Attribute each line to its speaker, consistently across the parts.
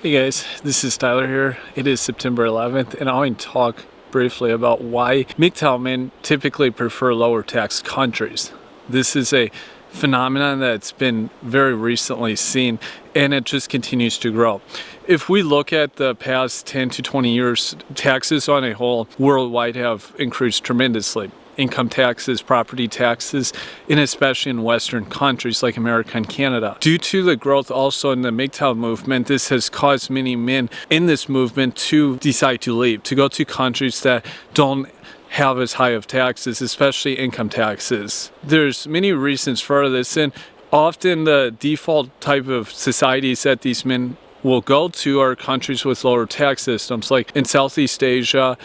Speaker 1: Hey guys, this is Tyler here. It is September 11th and I want to talk briefly about why MGTOW men typically prefer lower tax countries. This is a phenomenon that's been very recently seen and it just continues to grow. If we look at the past 10 to 20 years, taxes on a whole worldwide have increased tremendously. Income taxes, property taxes, and especially in Western countries like America and Canada. Due to the growth also in the MGTOW movement, this has caused many men in this movement to decide to leave, to go to countries that don't have as high of taxes, especially income taxes. There's many reasons for this, and often the default type of societies that these men will go to are countries with lower tax systems, like in Southeast Asia,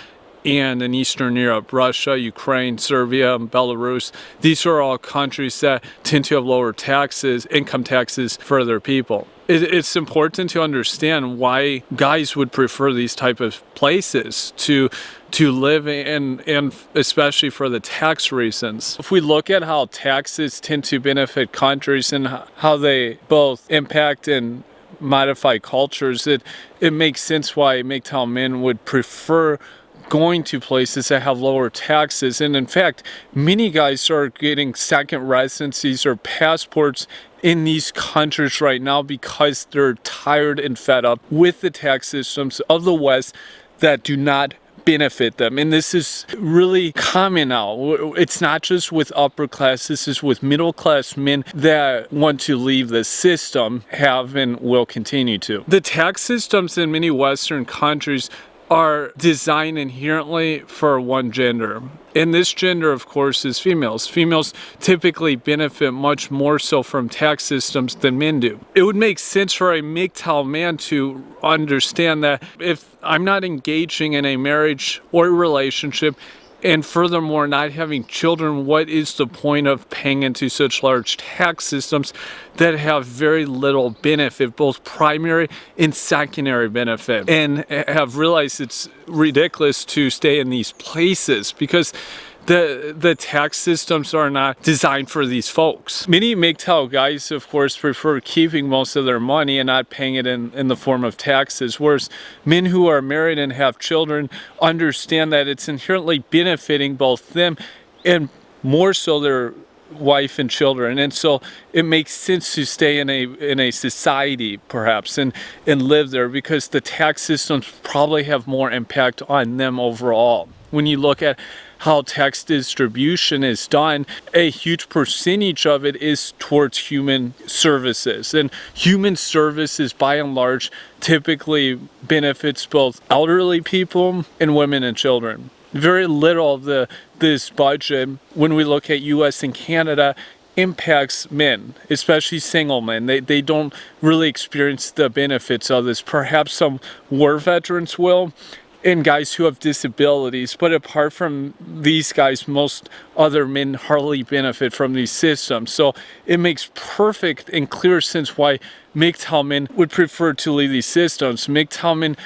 Speaker 1: and in Eastern Europe, Russia, Ukraine, Serbia, Belarus. These are all countries that tend to have lower taxes, income taxes for their people. It's important to understand why guys would prefer these type of places to live in, and especially for the tax reasons. If we look at how taxes tend to benefit countries and how they both impact and modify cultures, it makes sense why MGTOW men would prefer going to places that have lower taxes. And in fact, many guys are getting second residencies or passports in these countries right now because they're tired and fed up with the tax systems of the West that do not benefit them. And this is really common now. It's not just with upper class, this is with middle class men that want to leave the system, have and will continue to. The tax systems in many Western countries are designed inherently for one gender. And this gender, of course, is females. Females typically benefit much more so from tax systems than men do. It would make sense for a MGTOW man to understand that if I'm not engaging in a marriage or relationship, and furthermore not having children, what is the point of paying into such large tax systems that have very little benefit, both primary and secondary benefit, and have realized it's ridiculous to stay in these places because the tax systems are not designed for these folks. Many MGTOW guys, of course, prefer keeping most of their money and not paying it in the form of taxes, whereas men who are married and have children understand that it's inherently benefiting both them and more so their wife and children. And so it makes sense to stay in a society perhaps and live there because the tax systems probably have more impact on them overall. When you look at how tax distribution is done, a huge percentage of it is towards human services. And human services, by and large, typically benefits both elderly people and women and children. Very little of this budget, when we look at US and Canada, impacts men, especially single men. They don't really experience the benefits of this. Perhaps some war veterans will, and guys who have disabilities, but apart from these guys, most other men hardly benefit from these systems. So it makes perfect and clear sense why MGTOW men would prefer to leave these systems. MGTOW men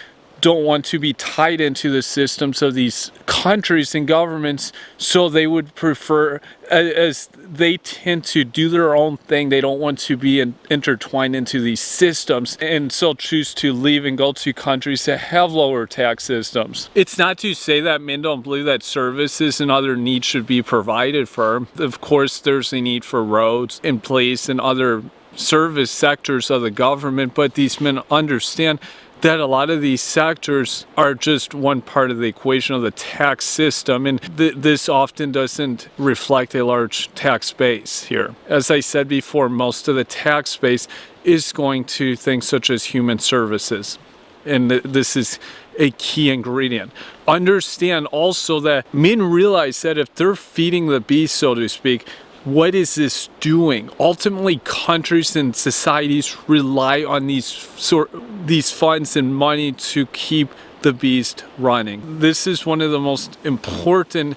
Speaker 1: don't want to be tied into the systems of these countries and governments, so they would prefer, as they tend to do their own thing, they don't want to be intertwined into these systems, and so choose to leave and go to countries that have lower tax systems. It's not to say that men don't believe that services and other needs should be provided for. Of course, there's a need for roads and police and other service sectors of the government, but these men understand that a lot of these sectors are just one part of the equation of the tax system, and this often doesn't reflect a large tax base here. As I said before, most of the tax base is going to things such as human services, and this is a key ingredient. Understand also that men realize that if they're feeding the beast, so to speak, what is this doing? Ultimately, countries and societies rely on these funds and money to keep the beast running. This is one of the most important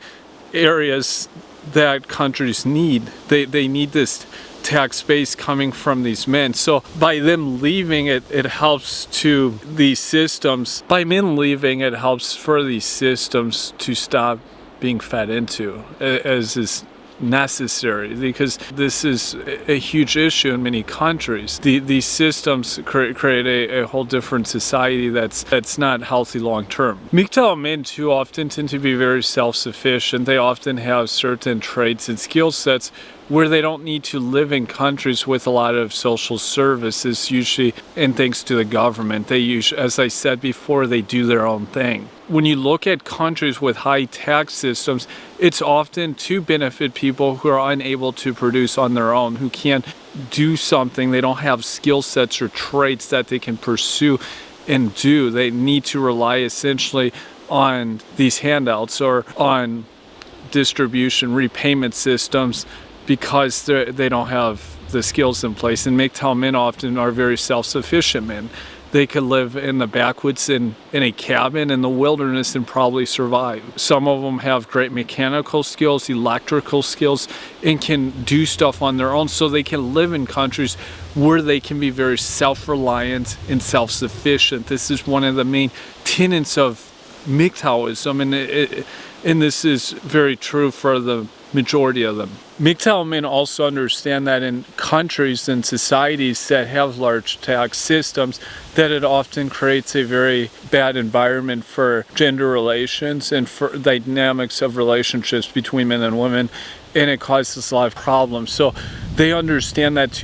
Speaker 1: areas that countries need. They need this tax base coming from these men. So by them leaving, it helps to these systems. By men leaving, it helps for these systems to stop being fed into, as is necessary, because this is a huge issue in many countries. These systems create a whole different society that's not healthy long term. MGTOW men too often tend to be very self-sufficient. They often have certain traits and skill sets where they don't need to live in countries with a lot of social services, usually, and thanks to the government. They usually, as I said before, they do their own thing. When you look at countries with high tax systems, it's often to benefit people who are unable to produce on their own, who can't do something. They don't have skill sets or traits that they can pursue and do. They need to rely essentially on these handouts or on distribution repayment systems, because they don't have the skills in place. And MGTOW men often are very self-sufficient men. They could live in the backwoods in a cabin in the wilderness and probably survive. Some of them have great mechanical skills, electrical skills, and can do stuff on their own, so they can live in countries where they can be very self-reliant and self-sufficient. This is one of the main tenets of MGTOWism, and this is very true for the majority of them. MGTOW men also understand that in countries and societies that have large tax systems, that it often creates a very bad environment for gender relations and for dynamics of relationships between men and women, and it causes a lot of problems. So they understand that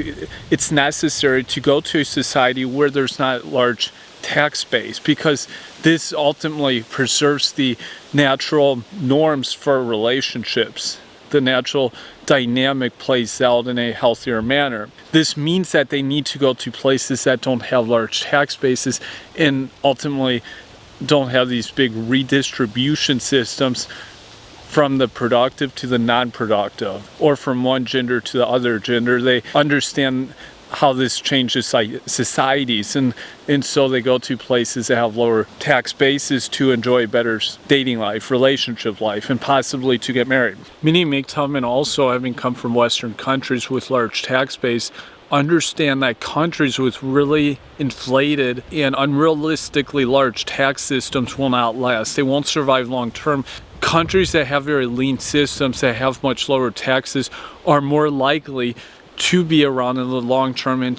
Speaker 1: it's necessary to go to a society where there's not large tax base, because this ultimately preserves the natural norms for relationships. The natural dynamic plays out in a healthier manner. This means that they need to go to places that don't have large tax bases and ultimately don't have these big redistribution systems from the productive to the non-productive, or from one gender to the other gender. They understand how this changes societies, and so they go to places that have lower tax bases to enjoy better dating life, relationship life, and possibly to get married. Many MGTOW men also, having come from Western countries with large tax base, understand that countries with really inflated and unrealistically large tax systems will not last. They won't survive long term. Countries that have very lean systems, that have much lower taxes, are more likely to be around in the long term, and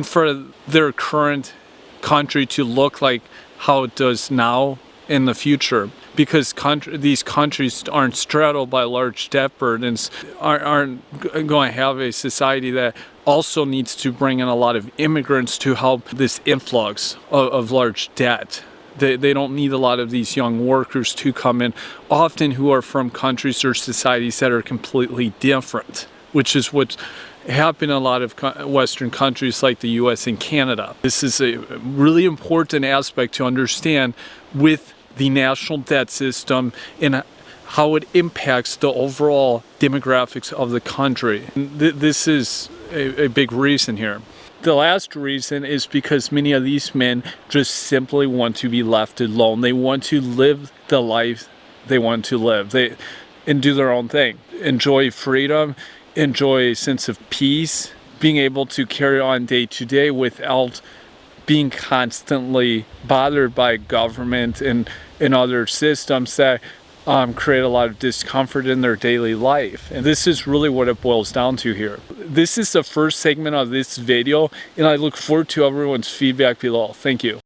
Speaker 1: for their current country to look like how it does now in the future, because these countries aren't straddled by large debt burdens, aren't going to have a society that also needs to bring in a lot of immigrants to help this influx of large debt. They don't need a lot of these young workers to come in, often who are from countries or societies that are completely different, which is what's happened in a lot of Western countries like the US and Canada. This is a really important aspect to understand with the national debt system and how it impacts the overall demographics of the country. This is a big reason here. The last reason is because many of these men just simply want to be left alone. They want to live the life they want to live, and do their own thing. Enjoy freedom, enjoy a sense of peace, being able to carry on day to day without being constantly bothered by government and other systems that create a lot of discomfort in their daily life. And this is really what it boils down to here. This is the first segment of this video, and I look forward to everyone's feedback below. Thank you.